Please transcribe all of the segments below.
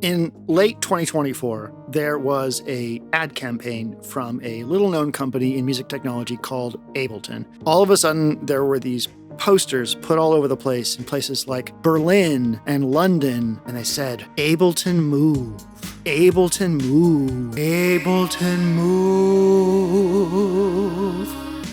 In late 2024, there was an ad campaign from a little-known company in music technology called Ableton. All of a sudden, there were these posters put all over the place in places like Berlin and London, and they said, Ableton Move, Ableton Move, Ableton Move.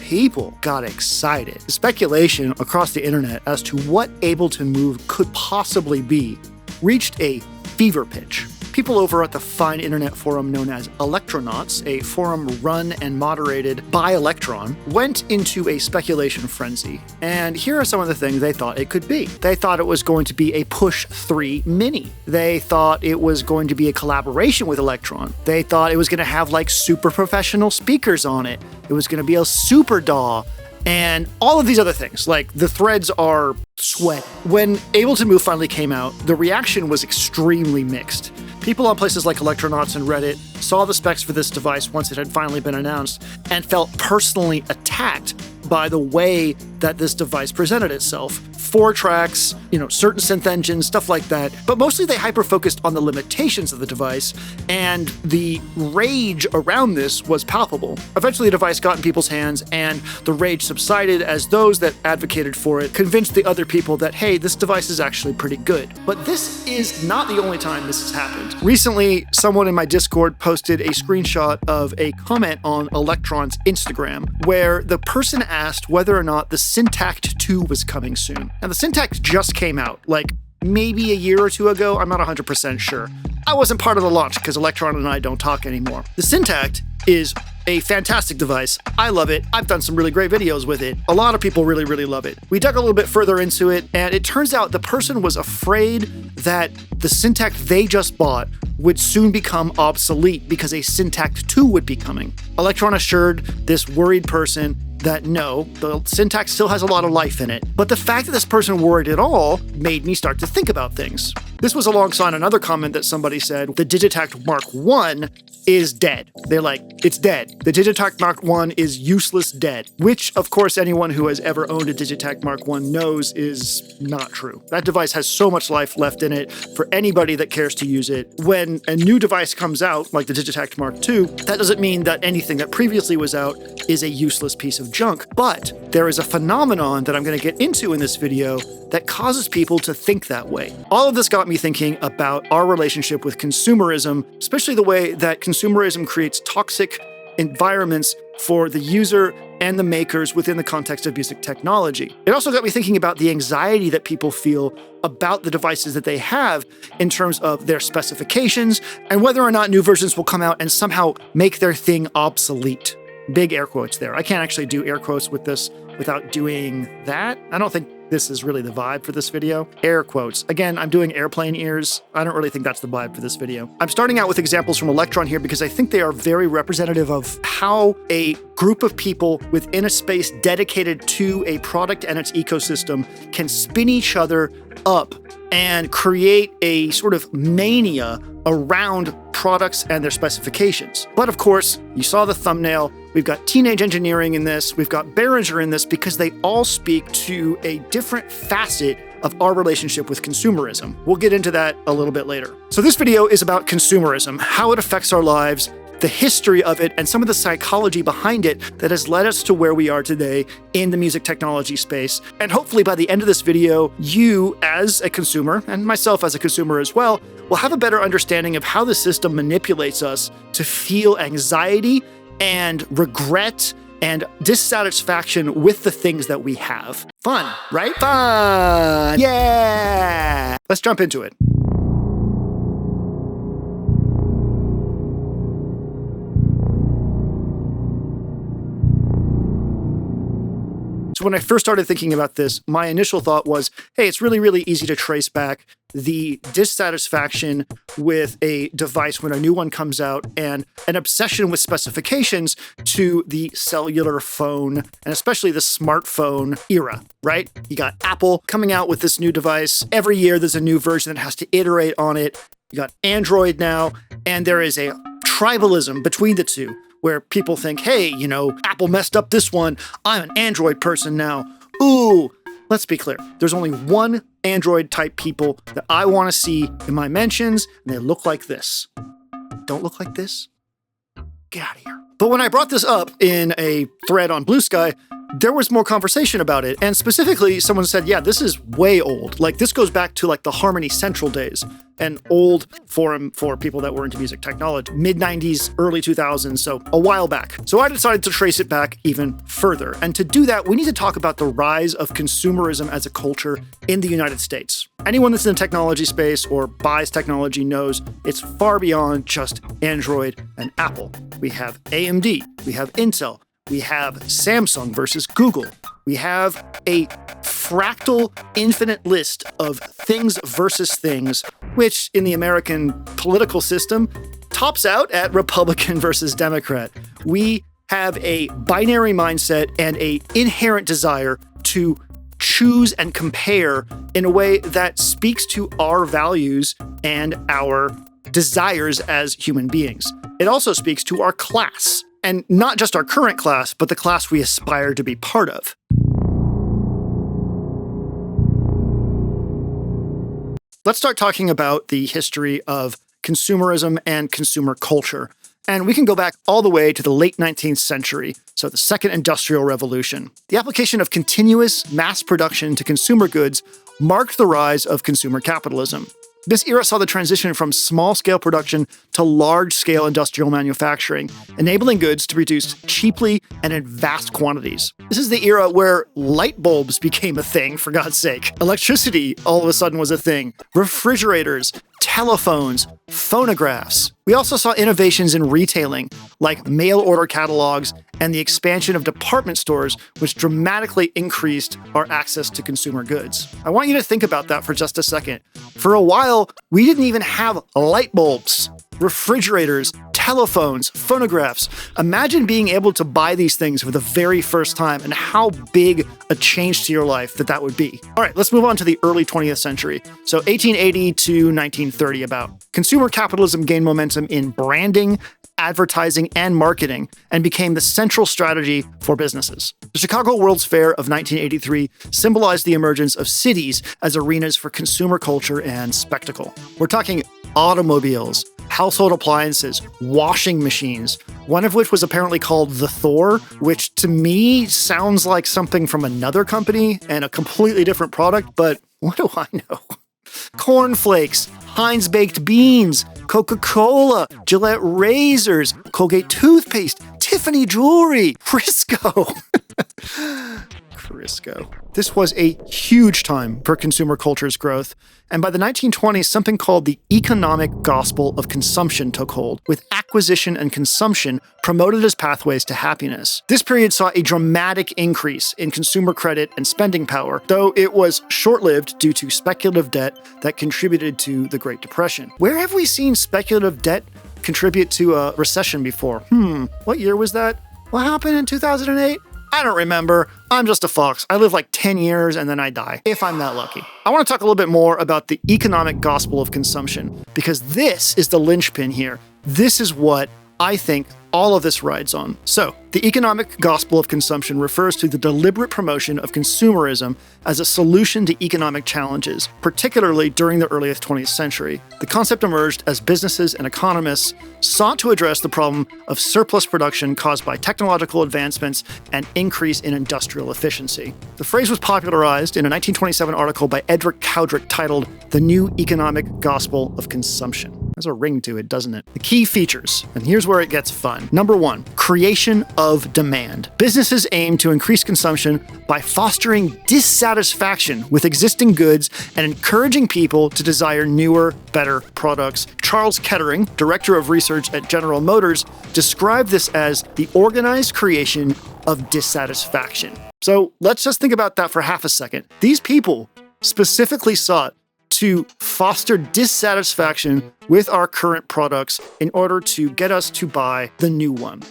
People got excited. The speculation across the internet as to what Ableton Move could possibly be reached a fever pitch. People over at the fine internet forum known as Electronauts, a forum run and moderated by Electron, went into a speculation frenzy. And here are some of the things they thought it could be. They thought it was going to be a Push 3 Mini. They thought it was going to be a collaboration with Electron. They thought it was going to have like super professional speakers on it. It was going to be a super DAW. And all of these other things, like the threads are sweat. When Ableton Move finally came out, the reaction was extremely mixed. People on places like Electronauts and Reddit saw the specs for this device once it had finally been announced and felt personally attacked by the way that this device presented itself. 4 tracks, certain synth engines, stuff like that. But mostly they hyper-focused on the limitations of the device, and the rage around this was palpable. Eventually the device got in people's hands, and the rage subsided as those that advocated for it convinced the other people that, hey, this device is actually pretty good. But this is not the only time this has happened. Recently, someone in my Discord posted a screenshot of a comment on Electron's Instagram, where the person asked whether or not the Syntact 2 was coming soon. And the Syntact just came out, like maybe a year or two ago. I'm not 100% sure. I wasn't part of the launch because Electron and I don't talk anymore. The Syntact is a fantastic device. I love it. I've done some really great videos with it. A lot of people really, really love it. We dug a little bit further into it, and it turns out the person was afraid that the Syntact they just bought would soon become obsolete because a Syntact 2 would be coming. Electron assured this worried person that no, the Syntact still has a lot of life in it. But the fact that this person worried at all made me start to think about things. This was alongside another comment that somebody said, the Digitact Mark I is dead. They're like, it's dead. The Digitact Mark I is useless dead, which of course anyone who has ever owned a Digitact Mark I knows is not true. That device has so much life left in it for anybody that cares to use it. When a new device comes out, like the Digitact Mark II, that doesn't mean that anything that previously was out is a useless piece of junk. But there is a phenomenon that I'm going to get into in this video that causes people to think that way. All of this got me thinking about our relationship with consumerism, especially the way that consumerism creates toxic environments for the user and the makers within the context of music technology. It also got me thinking about the anxiety that people feel about the devices that they have in terms of their specifications and whether or not new versions will come out and somehow make their thing obsolete. Big air quotes there. I can't actually do air quotes with this without doing that. I don't think this is really the vibe for this video. Air quotes. Again, I'm doing airplane ears. I don't really think that's the vibe for this video. I'm starting out with examples from Electron here because I think they are very representative of how a group of people within a space dedicated to a product and its ecosystem can spin each other up and create a sort of mania around products and their specifications. But of course, you saw the thumbnail. We've got Teenage Engineering in this. We've got Behringer in this because they all speak to a different facet of our relationship with consumerism. We'll get into that a little bit later. So this video is about consumerism, how it affects our lives, the history of it, and some of the psychology behind it that has led us to where we are today in the music technology space. And hopefully by the end of this video, you as a consumer, and myself as a consumer as well, will have a better understanding of how the system manipulates us to feel anxiety and regret and dissatisfaction with the things that we have. Fun, right? Fun! Yeah! Let's jump into it. So when I first started thinking about this, my initial thought was, hey, it's really, really easy to trace back the dissatisfaction with a device when a new one comes out and an obsession with specifications to the cellular phone and especially the smartphone era, right? You got Apple coming out with this new device. Every year there's a new version that has to iterate on it. You got Android now, and there is a tribalism between the two, where people think, hey, Apple messed up this one. I'm an Android person now. Ooh, Let's be clear. There's only one Android-type people that I want to see in my mentions, and they look like this. Don't look like this? Get out of here. But when I brought this up in a thread on Blue Sky, there was more conversation about it. And specifically, someone said, yeah, this is way old. Like, this goes back to like the Harmony Central days, an old forum for people that were into music technology, mid-90s, early 2000s, so a while back. So I decided to trace it back even further. And to do that, we need to talk about the rise of consumerism as a culture in the United States. Anyone that's in the technology space or buys technology knows it's far beyond just Android and Apple. We have AMD, we have Intel, we have Samsung versus Google. We have a fractal infinite list of things versus things, which in the American political system tops out at Republican versus Democrat. We have a binary mindset and an inherent desire to choose and compare in a way that speaks to our values and our desires as human beings. It also speaks to our class. And not just our current class, but the class we aspire to be part of. Let's start talking about the history of consumerism and consumer culture. And we can go back all the way to the late 19th century, so the Second Industrial Revolution. The application of continuous mass production to consumer goods marked the rise of consumer capitalism. This era saw the transition from small-scale production to large-scale industrial manufacturing, enabling goods to be produced cheaply and in vast quantities. This is the era where light bulbs became a thing, for God's sake. Electricity all of a sudden was a thing. Refrigerators, telephones, phonographs. We also saw innovations in retailing, like mail-order catalogs and the expansion of department stores, which dramatically increased our access to consumer goods. I want you to think about that for just a second. For a while, we didn't even have light bulbs, refrigerators, telephones, phonographs. Imagine being able to buy these things for the very first time and how big a change to your life that would be. All right, let's move on to the early 20th century. So 1880 to 1930 about. Consumer capitalism gained momentum in branding, advertising, and marketing, and became the central strategy for businesses. The Chicago World's Fair of 1983 symbolized the emergence of cities as arenas for consumer culture and spectacle. We're talking automobiles, household appliances, washing machines, one of which was apparently called the Thor, which to me sounds like something from another company and a completely different product, but what do I know? Cornflakes, Heinz baked beans, Coca-Cola, Gillette razors, Colgate toothpaste, Tiffany jewelry, Crisco. Crisco. This was a huge time for consumer culture's growth, and by the 1920s, something called the economic gospel of consumption took hold, with acquisition and consumption promoted as pathways to happiness. This period saw a dramatic increase in consumer credit and spending power, though it was short-lived due to speculative debt that contributed to the Great Depression. Where have we seen speculative debt contribute to a recession before? What year was that? What happened in 2008? I don't remember. I'm just a fox. I live like 10 years and then I die, if I'm that lucky. I want to talk a little bit more about the economic gospel of consumption, because this is the linchpin here. This is what I think all of this rides on. So, the economic gospel of consumption refers to the deliberate promotion of consumerism as a solution to economic challenges, particularly during the early 20th century. The concept emerged as businesses and economists sought to address the problem of surplus production caused by technological advancements and increase in industrial efficiency. The phrase was popularized in a 1927 article by Edric Cowdrick titled "The New Economic Gospel of Consumption." There's a ring to it, doesn't it? The key features, and here's where it gets fun. Number one, creation of demand. Businesses aim to increase consumption by fostering dissatisfaction with existing goods and encouraging people to desire newer, better products. Charles Kettering, director of research at General Motors, described this as the organized creation of dissatisfaction. So let's just think about that for half a second. These people specifically sought to foster dissatisfaction with our current products in order to get us to buy the new one.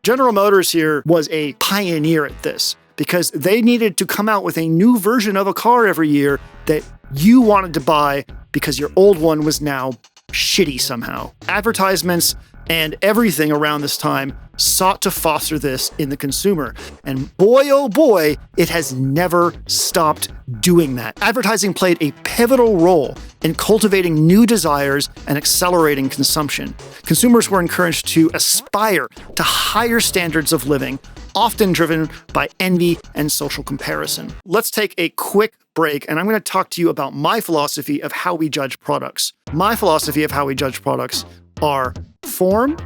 General Motors here was a pioneer at this because they needed to come out with a new version of a car every year that you wanted to buy because your old one was now shitty somehow. Advertisements And everything around this time sought to foster this in the consumer. And boy, oh boy, it has never stopped doing that. Advertising played a pivotal role in cultivating new desires and accelerating consumption. Consumers were encouraged to aspire to higher standards of living, often driven by envy and social comparison. Let's take a quick break, and I'm going to talk to you about my philosophy of how we judge products. My philosophy of how we judge products are form,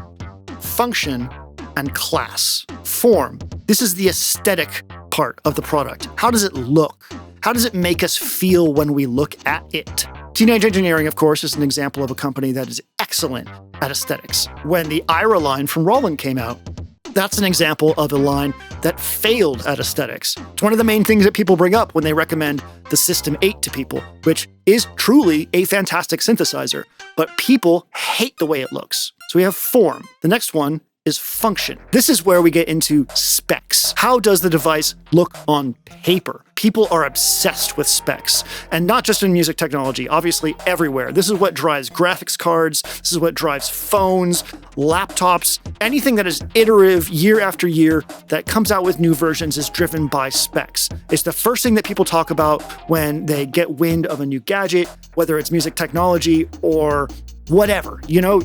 function, and class. Form. This is the aesthetic part of the product. How does it look? How does it make us feel when we look at it? Teenage Engineering, of course, is an example of a company that is excellent at aesthetics. When the Ira line from Roland came out, that's an example of a line that failed at aesthetics. It's one of the main things that people bring up when they recommend the System 8 to people, which is truly a fantastic synthesizer, but people hate the way it looks. So we have form. The next one is function. This is where we get into specs. How does the device look on paper? People are obsessed with specs, and not just in music technology, obviously everywhere. This is what drives graphics cards. This is what drives phones, laptops. Anything that is iterative year after year that comes out with new versions is driven by specs. It's the first thing that people talk about when they get wind of a new gadget, whether it's music technology or whatever. You know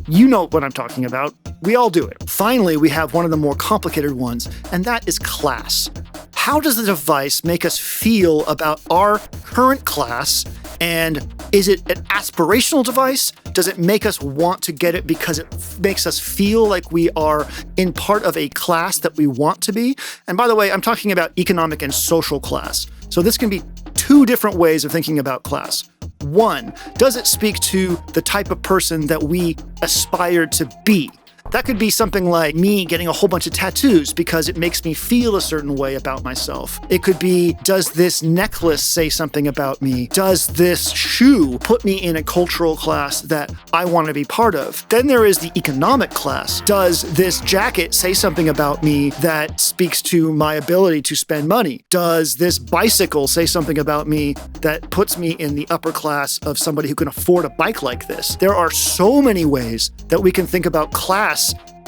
what I'm talking about. We all do it. Finally, we have one of the more complicated ones, and that is class. How does the device make us feel about our current class? And is it an aspirational device? Does it make us want to get it because it makes us feel like we are in part of a class that we want to be? And by the way, I'm talking about economic and social class. So this can be two different ways of thinking about class. One, does it speak to the type of person that we aspire to be? That could be something like me getting a whole bunch of tattoos because it makes me feel a certain way about myself. It could be, does this necklace say something about me? Does this shoe put me in a cultural class that I want to be part of? Then there is the economic class. Does this jacket say something about me that speaks to my ability to spend money? Does this bicycle say something about me that puts me in the upper class of somebody who can afford a bike like this? There are so many ways that we can think about class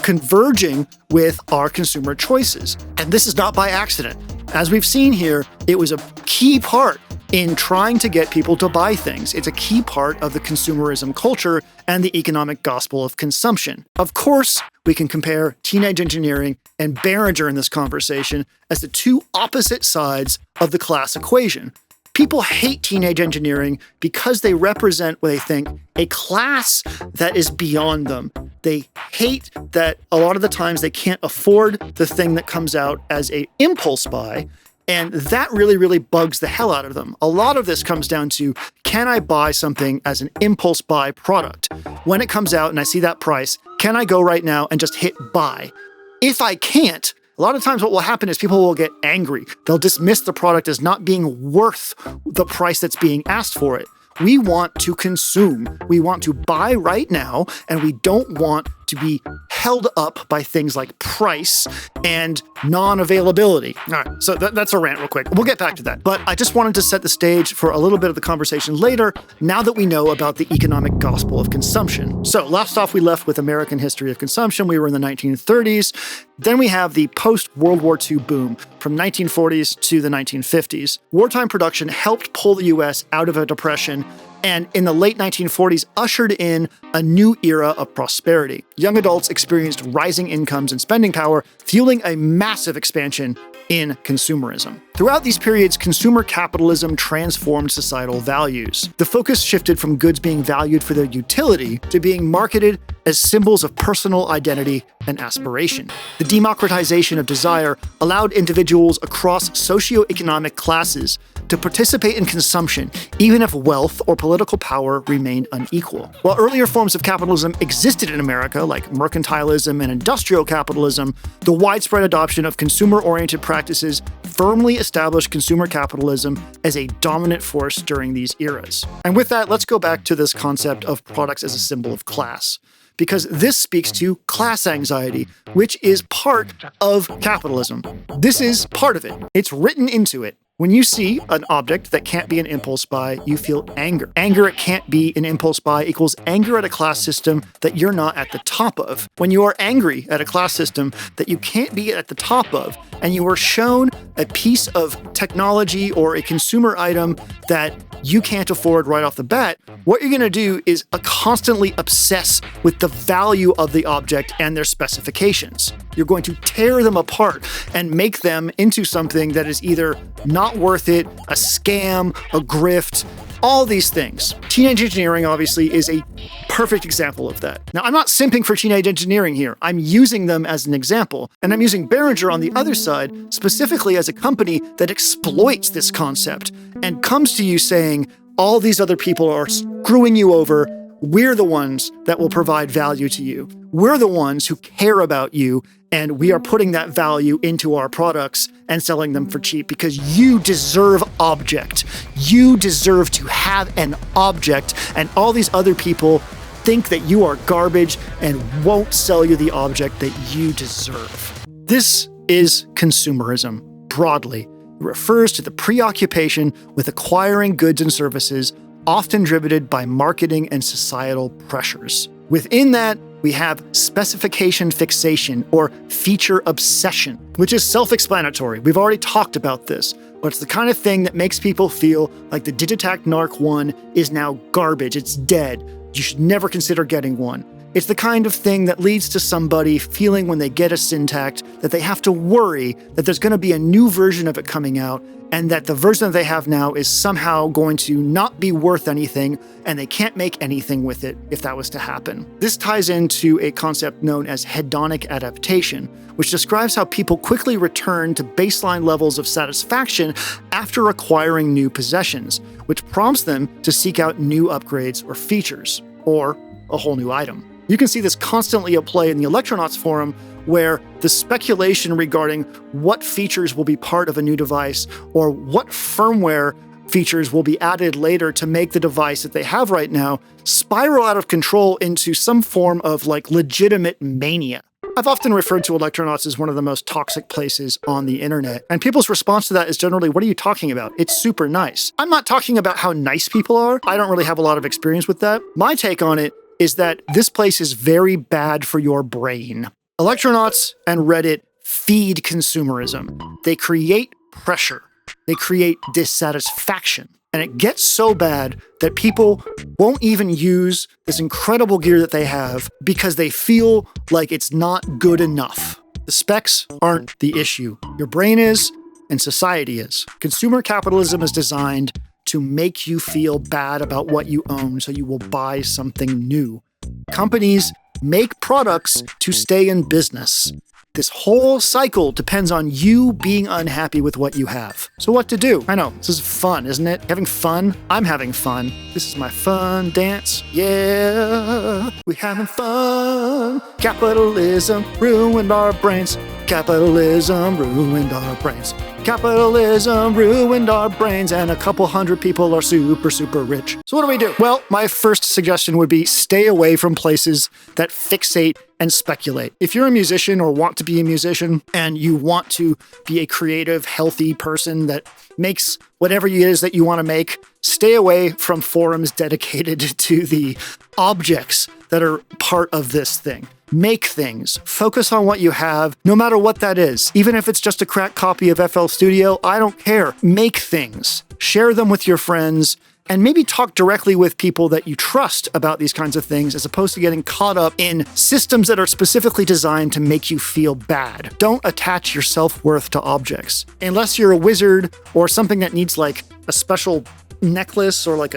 converging with our consumer choices. And this is not by accident. As we've seen here, it was a key part in trying to get people to buy things. It's a key part of the consumerism culture and the economic gospel of consumption. Of course, we can compare Teenage Engineering and Behringer in this conversation as the two opposite sides of the class equation. People hate Teenage Engineering because they represent what they think a class that is beyond them. They hate that a lot of the times they can't afford the thing that comes out as an impulse buy, and that really, really bugs the hell out of them. A lot of this comes down to, can I buy something as an impulse buy product? When it comes out and I see that price, can I go right now and just hit buy? If I can't, a lot of times what will happen is people will get angry. They'll dismiss the product as not being worth the price that's being asked for it. We want to consume. We want to buy right now, and we don't want to be held up by things like price and non-availability. All right, so that's a rant real quick. We'll get back to that. But I just wanted to set the stage for a little bit of the conversation later, now that we know about the economic gospel of consumption. So last off, we left with American history of consumption. We were in the 1930s. Then we have the post-World War II boom from 1940s to the 1950s. Wartime production helped pull the U.S. out of a depression, and in the late 1940s ushered in a new era of prosperity. Young adults experienced rising incomes and spending power, fueling a massive expansion in consumerism. Throughout these periods, consumer capitalism transformed societal values. The focus shifted from goods being valued for their utility to being marketed as symbols of personal identity and aspiration. The democratization of desire allowed individuals across socioeconomic classes to participate in consumption, even if wealth or political power remained unequal. While earlier forms of capitalism existed in America, like mercantilism and industrial capitalism, the widespread adoption of consumer-oriented practices firmly established consumer capitalism as a dominant force during these eras. And with that, let's go back to this concept of products as a symbol of class, because this speaks to class anxiety, which is part of capitalism. This is part of it. It's written into it. When you see an object that can't be an impulse buy, you feel anger. Anger at can't be an impulse buy equals anger at a class system that you're not at the top of. When you are angry at a class system that you can't be at the top of, and you are shown a piece of technology or a consumer item that you can't afford right off the bat, what you're going to do is constantly obsess with the value of the object and their specifications. You're going to tear them apart and make them into something that is either not worth it, a scam, a grift, all these things. Teenage engineering, obviously, is a perfect example of that. Now, I'm not simping for teenage engineering here. I'm using them as an example. And I'm using Behringer on the other side, specifically as a company that exploits this concept and comes to you saying, all these other people are screwing you over. We're the ones that will provide value to you. We're the ones who care about you, and we are putting that value into our products and selling them for cheap because you deserve object. You deserve to have an object, and all these other people think that you are garbage and won't sell you the object that you deserve. This is consumerism, broadly. It refers to the preoccupation with acquiring goods and services, often driven by marketing and societal pressures. Within that, we have specification fixation or feature obsession, which is self-explanatory. We've already talked about this, but it's the kind of thing that makes people feel like the Digitac Narc 1 is now garbage, it's dead, you should never consider getting one. It's the kind of thing that leads to somebody feeling when they get a Syntact that they have to worry that there's going to be a new version of it coming out and that the version that they have now is somehow going to not be worth anything and they can't make anything with it if that was to happen. This ties into a concept known as hedonic adaptation, which describes how people quickly return to baseline levels of satisfaction after acquiring new possessions, which prompts them to seek out new upgrades or features, or a whole new item. You can see this constantly at play in the Electronauts forum, where the speculation regarding what features will be part of a new device or what firmware features will be added later to make the device that they have right now spiral out of control into some form of legitimate mania. I've often referred to Electronauts as one of the most toxic places on the internet, and people's response to that is generally, what are you talking about? It's super nice. I'm not talking about how nice people are. I don't really have a lot of experience with that. My take on it is that this place is very bad for your brain. Electronauts and Reddit feed consumerism. They create pressure. They create dissatisfaction. And it gets so bad that people won't even use this incredible gear that they have because they feel like it's not good enough. The specs aren't the issue. Your brain is, and society is. Consumer capitalism is designed to make you feel bad about what you own so you will buy something new. Companies make products to stay in business. This whole cycle depends on you being unhappy with what you have. So what to do? I know, this is fun, isn't it? Having fun? I'm having fun. This is my fun dance. Yeah, we having fun. Capitalism ruined our brains. Capitalism ruined our brains. Capitalism ruined our brains, and a couple hundred people are super, super rich. So what do we do? Well, my first suggestion would be stay away from places that fixate and speculate. If you're a musician or want to be a musician and you want to be a creative, healthy person that makes whatever it is that you want to make, stay away from forums dedicated to the objects that are part of this thing. Make things. Focus on what you have, no matter what that is. Even if it's just a cracked copy of FL Studio, I don't care. Make things. Share them with your friends, and maybe talk directly with people that you trust about these kinds of things, as opposed to getting caught up in systems that are specifically designed to make you feel bad. Don't attach your self-worth to objects. Unless you're a wizard or something that needs a special necklace or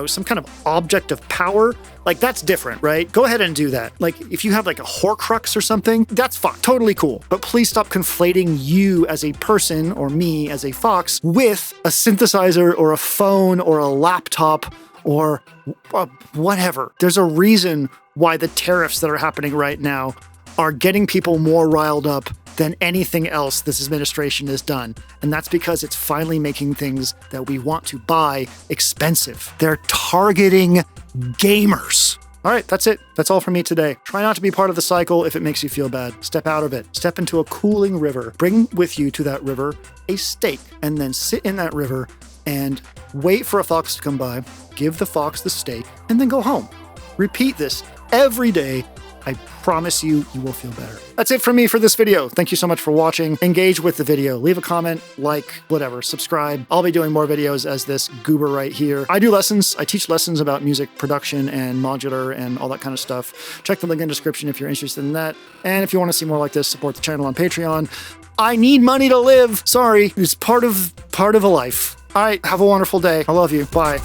some kind of object of power, that's different, right? Go ahead and do that. If you have a Horcrux or something, that's fine, totally cool. But please stop conflating you as a person or me as a fox with a synthesizer or a phone or a laptop or whatever. There's a reason why the tariffs that are happening right now are getting people more riled up than anything else this administration has done. And that's because it's finally making things that we want to buy expensive. They're targeting gamers. All right, that's it. That's all from me today. Try not to be part of the cycle if it makes you feel bad. Step out of it. Step into a cooling river. Bring with you to that river a steak, and then sit in that river and wait for a fox to come by, give the fox the steak, and then go home. Repeat this every day. I promise you, you will feel better. That's it from me for this video. Thank you so much for watching. Engage with the video. Leave a comment, like, whatever, subscribe. I'll be doing more videos as this goober right here. I do lessons. I teach lessons about music production and modular and all that kind of stuff. Check the link in the description if you're interested in that. And if you want to see more like this, support the channel on Patreon. I need money to live. Sorry, it's part of a life. All right, have a wonderful day. I love you. Bye.